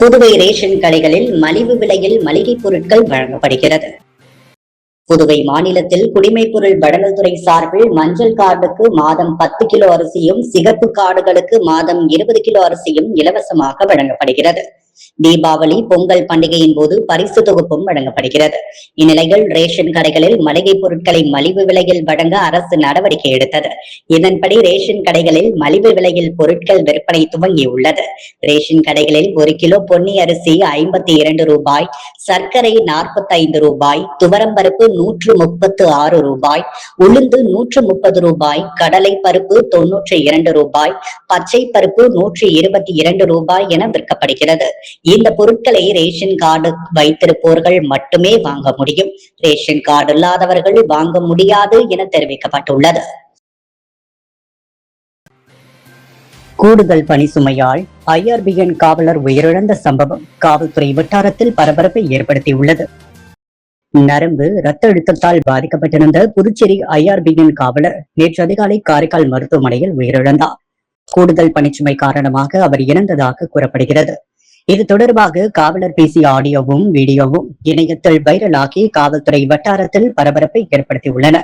Puduvai ration கடைகளில் மலிவு விலையில் மளிகை பொருட்கள் வழங்கப்படுகிறது. புதுவை மாநிலத்தில் குடிமைப் பொருள் வழங்கல் துறை சார்பில் மஞ்சள் கார்டுக்கு மாதம் 10 கிலோ அரிசியும், சிகப்பு கார்டுகளுக்கு மாதம் 20 கிலோ அரிசியும் இலவசமாக வழங்கப்படுகிறது. தீபாவளி, பொங்கல் பண்டிகையின் போது பரிசு தொகுப்பும் வழங்கப்படுகிறது. இந்நிலையில் ரேஷன் கடைகளில் மளிகை பொருட்களை மலிவு விலையில் வழங்க அரசு நடவடிக்கை எடுத்தது. இதன்படி ரேஷன் கடைகளில் மலிவு விலையில் பொருட்கள் விற்பனை துவங்கியுள்ளது. ரேஷன் கடைகளில் 1 கிலோ பொன்னி அரிசி 52 ரூபாய், சர்க்கரை 45 ரூபாய், துவரம்பருப்பு 136 ரூபாய், உளுந்து 130 ரூபாய், கடலை பருப்பு 92 ரூபாய், பச்சை பருப்பு 122 ரூபாய் என விற்கப்படுகிறது. இந்த பொருட்களை ரேஷன் கார்டு வைத்திருப்போர்கள் மட்டுமே வாங்க முடியும். ரேஷன் கார்டு இல்லாதவர்கள் வாங்க முடியாது என தெரிவிக்கப்பட்டுள்ளது. கூடுதல் பணி சுமையால் IRBN காவலர் உயிரிழந்த சம்பவம் காவல்துறை வட்டாரத்தில் பரபரப்பை ஏற்படுத்தியுள்ளது. நரம்பு ரத்த அழுத்தத்தால் பாதிக்கப்பட்டிருந்த புதுச்சேரி IRBN காவலர் நேற்று அதிகாலை காரைக்கால் மருத்துவமனையில் உயிரிழந்தார். கூடுதல் பணிச்சுமை காரணமாக அவர் இறந்ததாக கூறப்படுகிறது. இது தொடர்பாக காவலர் பேசிய ஆடியோவும் வீடியோவும் இணையத்தில் வைரலாகி காவல்துறை வட்டாரத்தில் பரபரப்பை ஏற்படுத்தியுள்ளன.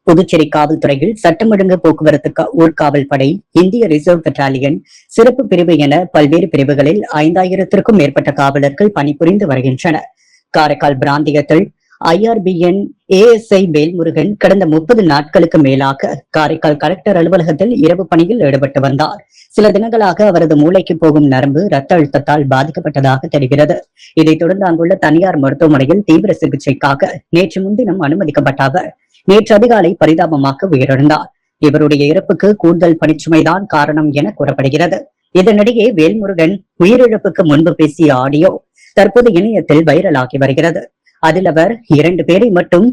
புதுச்சேரி காவல்துறையில் சட்டம் ஒழுங்கு போக்குவரத்து ஊர்காவல் படை, இந்திய ரிசர்வ் பெட்டாலியன், சிறப்பு பிரிவு என பல்வேறு பிரிவுகளில் 5000த்திற்கும் மேற்பட்ட காவலர்கள் பணிபுரிந்து வருகின்றனர். காரைக்கால் பிராந்தியத்தில் IRBN ASI வேல்முருகன் கடந்த 30 நாட்களுக்கு மேலாக காரைக்கால் கலெக்டர் அலுவலகத்தில் இரவு பணியில் ஈடுபட்டு வந்தார். சில தினங்களாக அவரது மூளைக்கு போகும் நரம்பு ரத்த அழுத்தத்தால் பாதிக்கப்பட்டதாக தெரிகிறது. இதைத் தொடர்ந்து அங்குள்ள தனியார் மருத்துவமனையில் தீவிர சிகிச்சைக்காக நேற்று முன்தினம் அனுமதிக்கப்பட்ட அவர் நேற்று அதிகாலை பரிதாபமாக உயிரிழந்தார். இவருடைய இறப்புக்கு கூடுதல் பணிச்சுமைதான் காரணம் என கூறப்படுகிறது. இதனிடையே வேல்முருகன் உயிரிழப்புக்கு முன்பு பேசிய ஆடியோ தற்போது இணையத்தில் வைரலாகி வருகிறது. அதில் அவர் 2 பேரை மட்டும்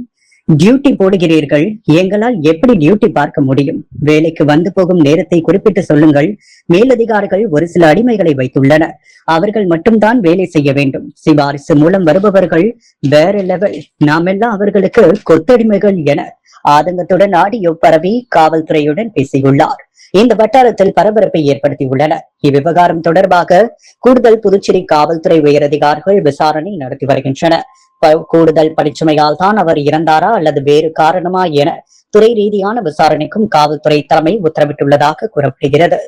டியூட்டி போடுகிறீர்கள், எங்களால் எப்படி டியூட்டி பார்க்க முடியும்? வேலைக்கு வந்து போகும் நேரத்தை குறிப்பிட்டு சொல்லுங்கள். மேலதிகாரிகள் ஒரு சில அடிமைகளை வைத்துள்ளனர், அவர்கள் மட்டும்தான் வேலை செய்ய வேண்டும். சிபாரிசு மூலம் வருபவர்கள் வேற லெவல், நாமெல்லாம் அவர்களுக்கு கொத்தடிமைகள் என ஆதங்கத்துடன் ஆடியோ பரவி காவல்துறையுடன் பேசியுள்ளார். இந்த வட்டாரத்தில் பரபரப்பை ஏற்படுத்தியுள்ளனர். இவ்விவகாரம் தொடர்பாக கூடுதல் புதுச்சேரி காவல்துறை உயரதிகாரிகள் விசாரணை நடத்தி வருகின்றனர். கூடுதல் பணிச்சுமையால் தான் அவர் இறந்தாரா அல்லது வேறு காரணமா என துறை ரீதியான விசாரணைக்கும் காவல்துறை தலைமை உத்தரவிட்டுள்ளதாக கூறப்படுகிறது.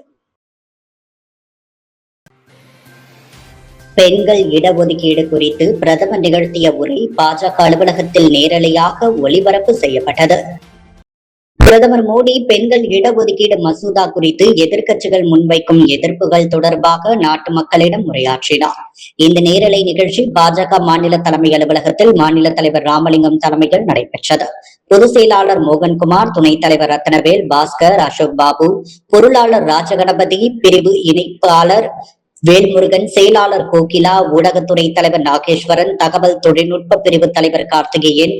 பெண்கள் இடஒதுக்கீடு குறித்து பிரதமர் நிகழ்த்திய உரை பாஜக அலுவலகத்தில் நேரலையாக ஒளிபரப்பு செய்யப்பட்டது. பிரதமர் மோடி பெண்கள் இடஒதுக்கீடு மசோதா குறித்து எதிர்க்கட்சிகள் முன்வைக்கும் எதிர்ப்புகள் தொடர்பாக நாட்டு மக்களிடம் உரையாற்றினார். இந்த நேரலை நிகழ்ச்சி பாஜக மாநில தலைமை அலுவலகத்தில் மாநில தலைவர் ராமலிங்கம் தலைமையில் நடைபெற்றது. பொதுச் செயலாளர் மோகன்குமார், துணைத் தலைவர் ரத்னவேல், பாஸ்கர், அசோக் பாபு, பொருளாளர் ராஜகணபதி, பிரிவு இணைப்பாளர் வேல்முருகன், செயலாளர் கோகிலா, ஊடகத்துறை தலைவர் நாகேஸ்வரன், தகவல் தொழில்நுட்ப பிரிவு தலைவர் கார்த்திகேயன்,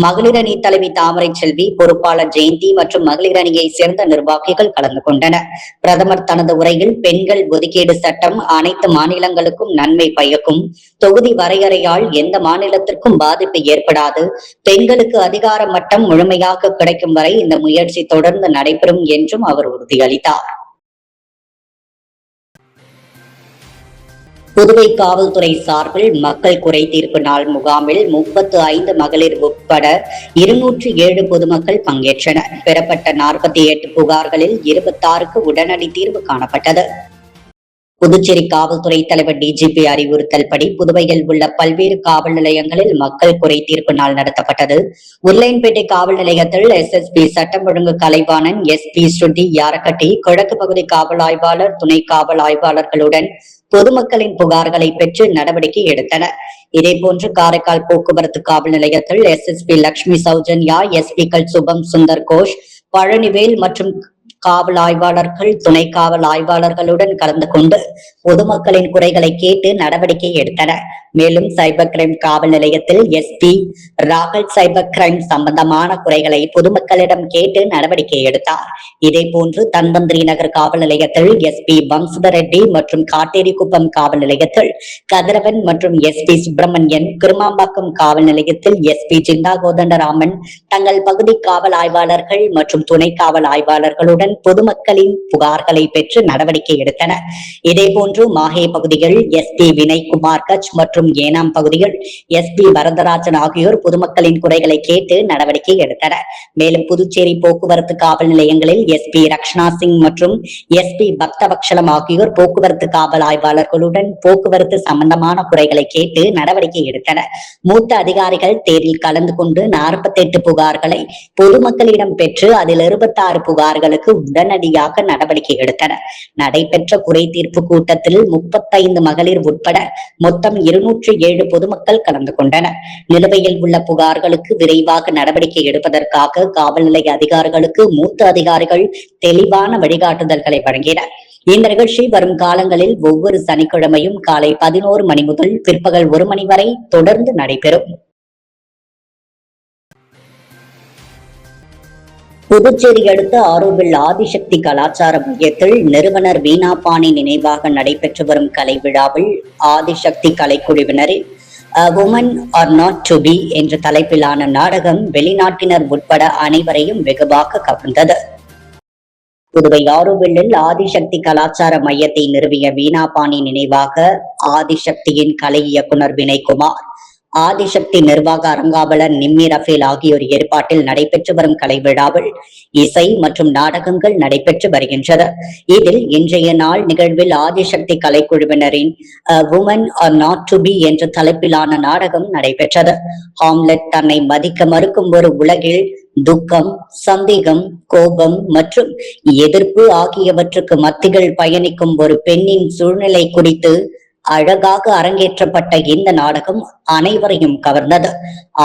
மகளிர் அணி தலைவி தாமரை செல்வி, பொறுப்பாளர் ஜெயந்தி மற்றும் மகளிர் அணியை சேர்ந்த நிர்வாகிகள் கலந்து கொண்டனர். பிரதமர் தனது உரையில் பெண்கள் ஒதுக்கீடு சட்டம் அனைத்து மாநிலங்களுக்கும் நன்மை பயக்கும், தொகுதி வரையறையால் எந்த மாநிலத்திற்கும் பாதிப்பு ஏற்படாது, பெண்களுக்கு அதிகார மட்டம் முழுமையாக கிடைக்கும் வரை இந்த முயற்சி தொடர்ந்து நடைபெறும் என்றும் அவர் உறுதியளித்தார். புதுவை காவல்துறை சார்பில் மக்கள் குறை தீர்ப்பு நாள் முகாமில் 35 மகளிர் உட்பட 207 பொதுமக்கள் பங்கேற்றனர். பெறப்பட்ட 48 புகார்களில் 26க்கு உடனடி தீர்வு காணப்பட்டது. புதுச்சேரி காவல்துறை தலைவர் DGP அறிவுறுத்தல்படி புதுவையில் உள்ள பல்வேறு காவல் நிலையங்களில் மக்கள் குறை தீர்ப்பு நாள் நடத்தப்பட்டது. உருளையன்பேட்டை காவல் நிலையத்தில் SSP சட்டம் ஒழுங்கு கலைவாணன், SP ஸ்ருதி யாரக்கட்டி, கிழக்கு பகுதி காவல் ஆய்வாளர், துணை காவல் ஆய்வாளர்களுடன் பொதுமக்களின் புகார்களை பெற்று நடவடிக்கை எடுத்தனர். இதேபோன்று காரைக்கால் போக்குவரத்து காவல் நிலையத்தில் SSP லட்சுமி சௌஜன்யா, SP-க்கள் சுபம் சுந்தர் கோஷ், பழனிவேல் மற்றும் காவல் ஆய்வாளர்கள், துணை காவல் ஆய்வாளர்களுடன் கலந்து கொண்டு பொதுமக்களின் குறைகளை கேட்டு நடவடிக்கை எடுத்தனர். மேலும் சைபர் கிரைம் காவல் நிலையத்தில் எஸ்பி ராகுல் சைபர் கிரைம் சம்பந்தமான குறைகளை பொதுமக்களிடம் கேட்டு நடவடிக்கை எடுத்தார். இதேபோன்று தன்வந்திரி நகர் காவல் நிலையத்தில் எஸ்பி வம்சுதர் ரெட்டி மற்றும் காட்டேரிக்குப்பம் காவல் நிலையத்தில் கதிரவன் மற்றும் எஸ்பி சுப்பிரமணியன், கிருமாம்பாக்கம் காவல் நிலையத்தில் எஸ்பி ஜிந்தா கோதண்டராமன் தங்கள் பகுதி காவல் ஆய்வாளர்கள் மற்றும் துணை காவல் ஆய்வாளர்களுடன் பொதுமக்களின் புகார்களை பெற்று நடவடிக்கை எடுத்தனர். இதேபோன்று மாஹே பகுதியில் எஸ்பி வினய்குமார் கட்ச் மற்றும் ஏனாம் பகுதியில் எஸ்பி வரதராஜன் ஆகியோர் பொதுமக்களின் குறைகளை கேட்டு நடவடிக்கை எடுத்தனர். மேலும் புதுச்சேரி போக்குவரத்து காவல் நிலையங்களில் எஸ்பி ரக்ஷனா சிங் மற்றும் எஸ்பி பக்தவக்ஷலம் ஆகியோர் போக்குவரத்து காவல் ஆய்வாளர்களுடன் போக்குவரத்து சம்பந்தமான குறைகளை கேட்டு நடவடிக்கை எடுத்தனர். மூத்த அதிகாரிகள் தேர்வில் கலந்து கொண்டு 48 புகார்களை பொதுமக்களிடம் பெற்று அதில் 26 புகார்களுக்கு உடனடியாக நடவடிக்கை எடுத்தனர். நடைபெற்ற குறை தீர்ப்பு கூட்டத்தில் 35 மகளிர் உட்பட மொத்தம் 207 பொதுமக்கள் கலந்து கொண்டனர். நிலுவையில் உள்ள புகார்களுக்கு விரைவாக நடவடிக்கை எடுப்பதற்காக காவல் நிலைய அதிகாரிகளுக்கு மூத்த அதிகாரிகள் தெளிவான வழிகாட்டுதல்களை வழங்கினர். இந்த நிகழ்ச்சி வரும் காலங்களில் ஒவ்வொரு சனிக்கிழமையும் காலை 11 மணி முதல் பிற்பகல் 1 மணி வரை தொடர்ந்து நடைபெறும். புதுச்சேரி அடுத்த ஆரோவில் ஆதிசக்தி கலாச்சார மையத்தில் நிறுவனர் வீணாபாணி நினைவாக நடைபெற்று வரும் கலை விழாவில் ஆதிசக்தி கலைக்குழுவினரின் women are not to be என்ற தலைப்பிலான நாடகம் வெளிநாட்டினர் உட்பட அனைவரையும் வெகுவாக கவர்ந்தது. புதுவை ஆரோவில்லில் ஆதிசக்தி கலாச்சார மையத்தை நிறுவிய வீணாபாணி நினைவாக ஆதிசக்தியின் கலை இயக்குனர் வினய்குமார், ஆதிசக்தி நிர்வாக அரங்காவலர் நிம்மி ரஃபேல் ஆகியோர் ஏற்பாட்டில் நடைபெற்று வரும் கலை விழாவில் இசை மற்றும் நாடகங்கள் நடைபெற்று வருகின்றது. இதில் இன்றைய நாள் நிகழ்வில் ஆதிசக்தி கலைக்குழுவினரின் women are not to be என்ற தலைப்பிலான நாடகம் நடைபெற்றது. ஹாம்லெட் தன்னை மதிக்க மறுக்கும் ஒரு உலகில் துக்கம், சந்தேகம், கோபம் மற்றும் எதிர்ப்பு ஆகியவற்றுக்கு மத்தியில் பயணிக்கும் ஒரு பெண்ணின் சூழ்நிலை குறித்து அழகாக அரங்கேற்றப்பட்ட இந்த நாடகம் அனைவரையும் கவர்ந்தது.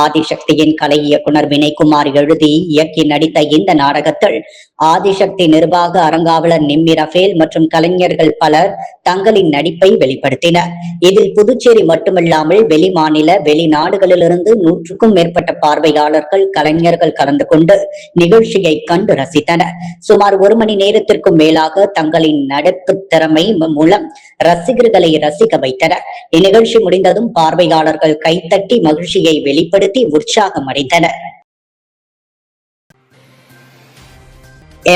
ஆதிசக்தியின் கலை இயக்குனர் வினய்குமார் எழுதி இயக்கி நடித்த இந்த நாடகத்தில் ஆதிசக்தி நிர்வாக அரங்காவலர் நிம்மி ரஃபேல் மற்றும் கலைஞர்கள் பலர் தங்களின் நடிப்பை வெளிப்படுத்தினர். இதில் புதுச்சேரி மட்டுமில்லாமல் வெளி மாநில வெளிநாடுகளிலிருந்து 100க்கும் மேற்பட்ட பார்வையாளர்கள், கலைஞர்கள் கலந்து கொண்டு நிகழ்ச்சியை கண்டு ரசித்தனர். சுமார் 1 மணி நேரத்திற்கும் மேலாக தங்களின் நடிப்பு திறமை மூலம் ரசிகர்களை ரசிக்க வைத்தனர். இந்நிகழ்ச்சி முடிந்ததும் பார்வையாளர்கள் கைத்தட்டி மகிழ்ச்சியை வெளிப்படுத்தி உற்சாகம் அடைந்தனர்.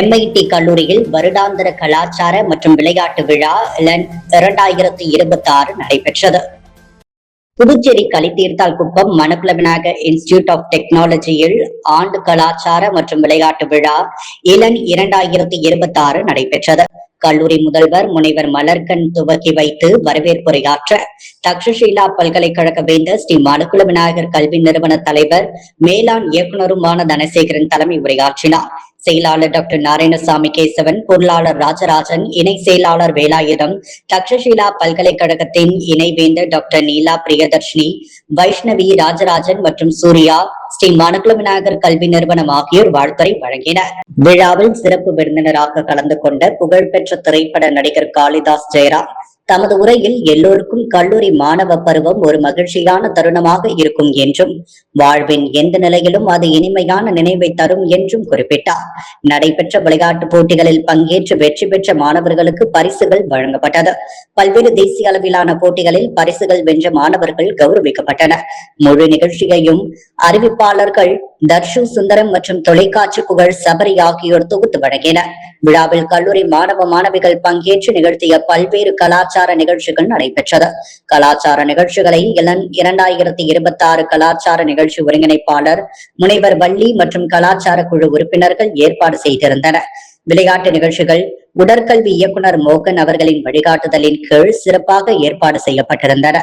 MIT கல்லூரியில் வருடாந்திர கலாச்சார மற்றும் விளையாட்டு விழா 2026 நடைபெற்றது. புதுச்சேரி கலித்தீர்த்தால் குப்பம் மணக்குள விநாயகர் இன்ஸ்டிடியூட் ஆஃப் டெக்னாலஜியில் ஆண்டு கலாச்சார மற்றும் விளையாட்டு விழா 2026 நடைபெற்றது. கல்லூரி முதல்வர் முனைவர் மலர்கண் துவக்கி வைத்து வரவேற்புரையாற்ற தக்ஷஷீலா பல்கலைக்கழக வேந்தர் ஸ்ரீ மணக்குள விநாயகர் கல்வி நிறுவன தலைவர் மேலாண் இயக்குநருமான தனசேகரன் தலைமை உரையாற்றினார். செயலாளர் டாக்டர் நாராயணசாமி கேசவன், பொருளாளர் ராஜராஜன், இணை செயலாளர் வேலாயுதம், தக்ஷஷீலா பல்கலைக்கழகத்தின் இணைவேந்தர் டாக்டர் நீலா பிரியதர்ஷினி, வைஷ்ணவி, ராஜராஜன் மற்றும் சூர்யா, ஸ்ரீ மணக்குள விநாயகர் கல்வி நிறுவனம் ஆகியோர் வாழ்த்துரை வழங்கினர். விழாவில் சிறப்பு விருந்தினராக கலந்து கொண்ட புகழ்பெற்ற திரைப்பட நடிகர் காளிதாஸ் ஜெயராம் தமது உரையில் எல்லோருக்கும் கல்லூரி மாணவ பருவம் ஒரு மகிழ்ச்சியான தருணமாக இருக்கும் என்றும் வாழ்வின் எந்த நிலையிலும் அது இனிமையான நினைவை தரும் என்றும் குறிப்பிட்டார். நடைபெற்ற விளையாட்டுப் போட்டிகளில் பங்கேற்று வெற்றி பெற்ற மாணவர்களுக்கு பரிசுகள் வழங்கப்பட்டது. பல்வேறு தேசிய அளவிலான போட்டிகளில் பரிசுகள் வென்ற மாணவர்கள் கௌரவிக்கப்பட்டனர். முழு நிகழ்ச்சியையும் அறிவிப்பாளர்கள் தர்ஷு சுந்தரம் மற்றும் தொலைக்காட்சி புகழ் சபரி ஆகியோர் தொகுத்து வழங்கினர். விழாவில் கல்லூரி மாணவ மாணவிகள் பங்கேற்று நிகழ்த்திய பல்வேறு கலாச்சார நிகழ்ச்சிகள் நடைபெற்றது. கலாச்சார நிகழ்ச்சிகளை 2026 கலாச்சார நிகழ்ச்சி ஒருங்கிணைப்பாளர் முனைவர் வள்ளி மற்றும் கலாச்சார குழு உறுப்பினர்கள் ஏற்பாடு செய்திருந்தனர். விளையாட்டு நிகழ்ச்சிகள் உடற்கல்வி இயக்குனர் மோகன் அவர்களின் வழிகாட்டுதலின் கீழ் சிறப்பாக ஏற்பாடு செய்யப்பட்டிருந்தன.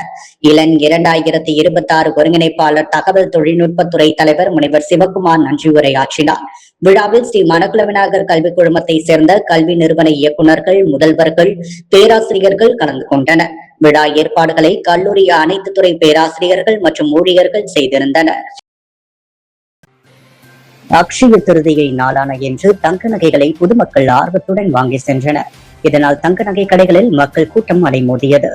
2026 ஒருங்கிணைப்பாளர் தகவல் தொழில்நுட்பத்துறை தலைவர் முனைவர் சிவகுமார் நன்றி உரையாற்றினார். விழாவில் ஸ்ரீ மணக்குள விநாயகர் கல்வி குழுமத்தை சேர்ந்த கல்வி நிறுவன இயக்குநர்கள், முதல்வர்கள், பேராசிரியர்கள் கலந்து கொண்டனர். விழா ஏற்பாடுகளை கல்லூரி அனைத்து துறை பேராசிரியர்கள் மற்றும் ஊழியர்கள் செய்திருந்தனர். அக்ஷய திருதியை நாளான என்று தங்க நகைகளை பொதுமக்கள் ஆர்வத்துடன் வாங்கி சென்றனர். இதனால் தங்க நகை கடைகளில் மக்கள் கூட்டம் அலைமோதியது.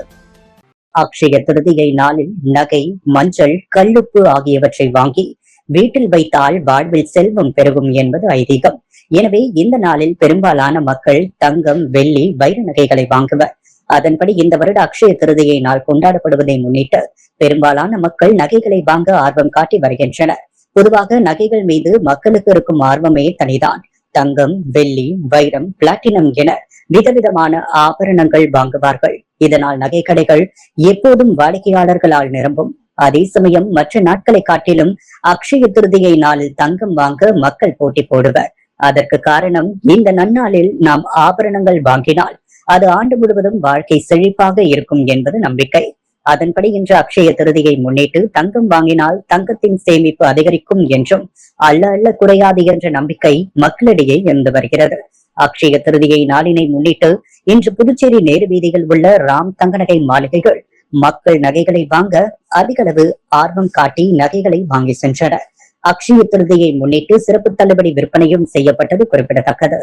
அக்ஷய திருதியை நாளில் நகை, மஞ்சள், கல்லுப்பு ஆகியவற்றை வாங்கி வீட்டில் வைத்தால் வாழ்வில் செல்வம் பெருகும் என்பது ஐதீகம். எனவே இந்த நாளில் பெரும்பாலான மக்கள் தங்கம், வெள்ளி, வைர நகைகளை வாங்குவர். அதன்படி இந்த வருட அக்ஷய திருதியை நாள் கொண்டாடப்படுவதை முன்னிட்டு பெரும்பாலான மக்கள் நகைகளை வாங்க ஆர்வம் காட்டி வருகின்றனர். பொதுவாக நகைகள் மீது மக்களுக்கு இருக்கும் ஆர்வமே தனிதான். தங்கம், வெள்ளி, வைரம், பிளாட்டினம் என விதவிதமான ஆபரணங்கள் வாங்குவார்கள். இதனால் நகை கடைகள் எப்போதும் வாடிக்கையாளர்களால் நிரம்பும். அதே சமயம் மற்ற நாட்களை காட்டிலும் அக்ஷய திருதியை நாளில் தங்கம் வாங்க மக்கள் போட்டி போடுவர். அதற்கு காரணம், இந்த நன்னாளில் நாம் ஆபரணங்கள் வாங்கினால் அது ஆண்டு முழுவதும் வாழ்க்கை செழிப்பாக இருக்கும் என்பது நம்பிக்கை. அதன்படி இன்று அக்ஷய திருதியை முன்னிட்டு தங்கம் வாங்கினால் தங்கத்தின் சேமிப்பு அதிகரிக்கும் என்றும் அல்ல அல்ல குறையாது என்ற நம்பிக்கை மக்களிடையே இருந்து வருகிறது. அக்ஷய திருதியை நாளினை முன்னிட்டு இன்று புதுச்சேரி நேரு வீதியில் உள்ள ராம் தங்க நகை மாளிகைகள் மக்கள் நகைகளை வாங்க அதிகளவு ஆர்வம் காட்டி நகைகளை வாங்கி சென்றனர். அக்ஷய திருதியை முன்னிட்டு சிறப்பு தள்ளுபடி விற்பனையும் செய்யப்பட்டது குறிப்பிடத்தக்கது.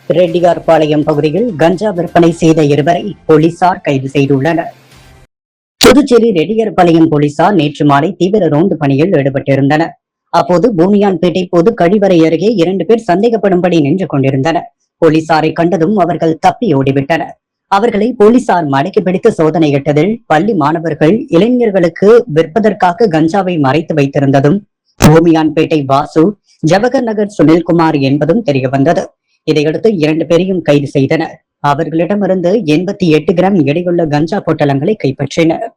ரெட்டியார்பாளையம் பகுதியில் கஞ்சா விற்பனை செய்த இருவரை போலீசார் கைது செய்துள்ளனர். புதுச்சேரி ரெட்டியார்பாளையம் போலீசார் நேற்று மாலை தீவிர ரோந்து பணியில் ஈடுபட்டிருந்தனர். அப்போது பூமியான்பேட்டை பொது கழிவறை அருகே 2 பேர் சந்தேகப்படும்படி நின்று கொண்டிருந்தனர். போலீசாரை கண்டதும் அவர்கள் தப்பி ஓடிவிட்டனர். அவர்களை போலீசார் மடக்கி பிடித்து சோதனையிட்டதில் பள்ளி மாணவர்கள் இளைஞர்களுக்கு விற்பதற்காக கஞ்சாவை மறைத்து வைத்திருந்ததும் பூமியான்பேட்டை வாசு, ஜவஹர் நகர் சுனில்குமார் என்பதும் தெரியவந்தது. இதையடுத்து 2 பேரையும் கைது செய்தனர். அவர்களிடமிருந்து 88 கிராம் எடையுள்ள கஞ்சா பொட்டலங்களை கைப்பற்றினர்.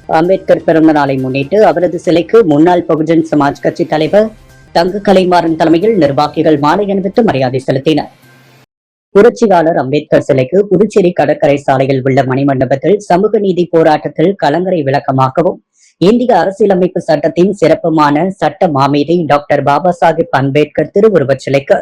அம்பேத்கர் பிறந்த நாளை முன்னிட்டு அவரது சிலைக்கு முன்னாள் பகுஜன் சமாஜ் கட்சி தலைவர் தங்கு கலைமாறன் தலைமையில் நிர்வாகிகள் மாலை அணிவித்து மரியாதை செலுத்தினர். புரட்சியாளர் அம்பேத்கர் சிலைக்கு புதுச்சேரி கடற்கரை சாலையில் உள்ள மணிமண்டபத்தில் சமூக நீதி போராட்டத்தில் கலங்கரை விளக்கமாகவும் இந்திய அரசியலமைப்பு சட்டத்தின் சிறப்புமான சட்ட மாமேதை டாக்டர் பாபா சாஹிப் அம்பேத்கர் திருவுருவச் சிலைக்கு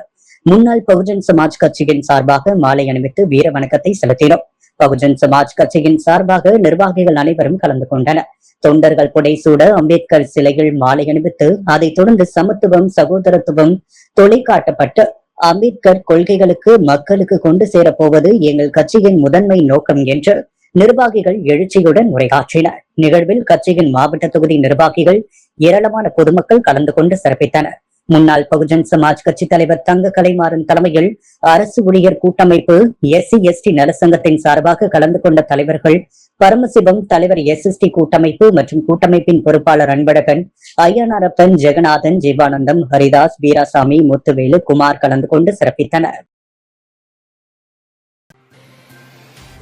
முன்னாள் பகுஜன் சமாஜ் கட்சியின் சார்பாக மாலை அணிவித்து வீர வணக்கத்தை செலுத்தினோம். பகுஜன் சமாஜ் கட்சியின் சார்பாக நிர்வாகிகள் அனைவரும் கலந்து கொண்டனர். தொண்டர்கள் புடைசூட அம்பேத்கர் சிலையில் மாலை அணிவித்து அதைத் தொடர்ந்து சமத்துவம், சகோதரத்துவம் தொலைக்காட்டப்பட்டு அம்பேத்கர் கொள்கைகளுக்கு மக்களுக்கு கொண்டு சேரப்போவது எங்கள் கட்சியின் முதன்மை நோக்கம் என்று நிர்வாகிகள் எழுச்சியுடன் உரையாற்றினர். நிகழ்வில் கட்சியின் மாவட்ட தொகுதி நிர்வாகிகள், ஏராளமான பொதுமக்கள் கலந்து கொண்டு சிறப்பித்தனர். முன்னாள் பகுஜன் சமாஜ் கட்சி தலைவர் தங்க கலைமாறன் தலைமையில் அரசு ஊழியர் கூட்டமைப்பு, SC/ST நலசங்கத்தின் சார்பாக கலந்து கொண்ட தலைவர்கள் பரமசிவம், தலைவர் SST கூட்டமைப்பு மற்றும் கூட்டமைப்பின் பொறுப்பாளர் அன்பழகன், ஐயனாரப்பன், ஜெகநாதன், ஜீவானந்தம், ஹரிதாஸ், வீராசாமி, முத்துவேலு, குமார் கலந்து கொண்டு சிறப்பித்தனர்.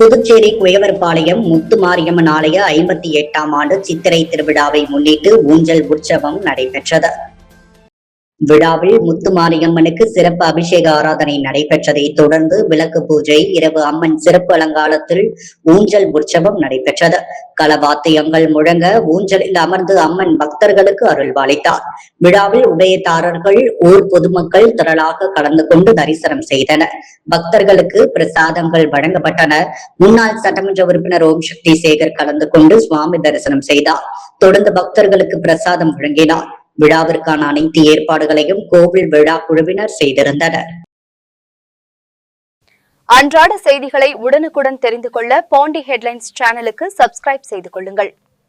புதுச்சேரி குயவர்பாளையம் முத்துமாரியம்மன் ஆலய 58ஆம் ஆண்டு சித்திரை திருவிழாவை முன்னிட்டு ஊஞ்சல் உற்சவம் நடைபெற்றது. விழாவில் முத்துமாரியம்மனுக்கு சிறப்பு அபிஷேக ஆராதனை நடைபெற்றதை தொடர்ந்து விளக்கு பூஜை, இரவு அம்மன் சிறப்பு அலங்காரத்தில் ஊஞ்சல் உற்சவம் நடைபெற்றது. களவாத்தியங்கள் முழங்க ஊஞ்சலில் அமர்ந்து அம்மன் பக்தர்களுக்கு அருள்பாலித்தார். விழாவில் உபயதாரர்கள், ஊர் பொதுமக்கள் திரளாக கலந்து கொண்டு தரிசனம் செய்தனர். பக்தர்களுக்கு பிரசாதங்கள் வழங்கப்பட்டன. முன்னாள் சட்டமன்ற உறுப்பினர் ஓம் சக்தி சேகர் கலந்து கொண்டு சுவாமி தரிசனம் செய்தார். தொடர்ந்து பக்தர்களுக்கு பிரசாதம் வழங்கினார். விழாவிற்கான அனைத்து ஏற்பாடுகளையும் கோவில் விழா குழுவினர் செய்திருந்தனர். அன்றாட செய்திகளை உடனுக்குடன் தெரிந்து கொள்ள பாண்டி ஹெட்லைன்ஸ் சேனலுக்கு சப்ஸ்கிரைப் செய்து கொள்ளுங்கள்.